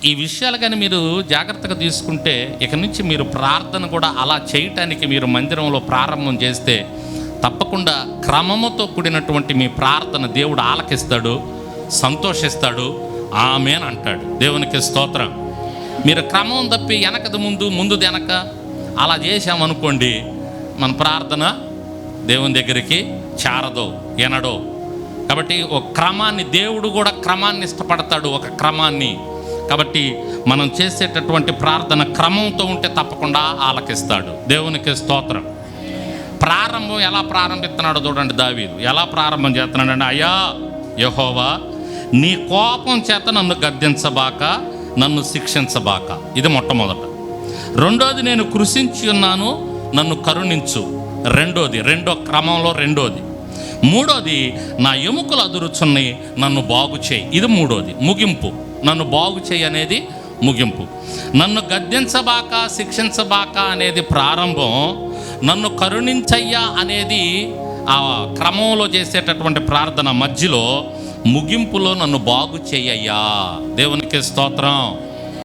ఈ విషయాలు కానీ మీరు జాగ్రత్తగా తీసుకుంటే ఇక నుంచి మీరు ప్రార్థన కూడా అలా చేయటానికి మీరు మందిరంలో ప్రారంభం చేస్తే తప్పకుండా క్రమముతో కూడినటువంటి మీ ప్రార్థన దేవుడు ఆలకిస్తాడు, సంతోషిస్తాడు, ఆమేన్ అంటాడు. దేవునికి స్తోత్రం. మీరు క్రమం తప్పి వెనకది ముందు, ముందుది వెనక అలా చేశామనుకోండి, మన ప్రార్థన దేవుని దగ్గరికి చేరదో, ఎనడో. కాబట్టి ఒక క్రమాన్ని, దేవుడు కూడా క్రమాన్ని ఇష్టపడతాడు, ఒక క్రమాన్ని. కాబట్టి మనం చేసేటటువంటి ప్రార్థన క్రమంతో ఉంటే తప్పకుండా ఆలకిస్తాడు. దేవునికి స్తోత్రం. ప్రారంభం ఎలా ప్రారంభిస్తున్నాడో చూడండి. దావీదు ఎలా ప్రారంభం చేస్తున్నాడంటే, అయ్యా యెహోవా, నీ కోపం చేత నన్ను గద్దించబాక, నన్ను శిక్షించబాక. ఇది మొట్టమొదట. రెండోది, నేను కృషించి ఉన్నాను, నన్ను కరుణించు. రెండో క్రమంలో రెండోది. మూడోది, నా ఎముకలు అదురుచున్నాయి, నన్ను బాగు చేయి. ఇది మూడోది, ముగింపు. నన్ను బాగు చేయి అనేది ముగింపు. నన్ను గద్దించబాక, శిక్షించబాక అనేది ప్రారంభం. నన్ను కరుణించయ్యా అనేది ఆ క్రమంలో చేసేటటువంటి ప్రార్థన మధ్యలో, ముగింపులో నన్ను బాగు చేయయ్యా. దేవునికి స్తోత్రం.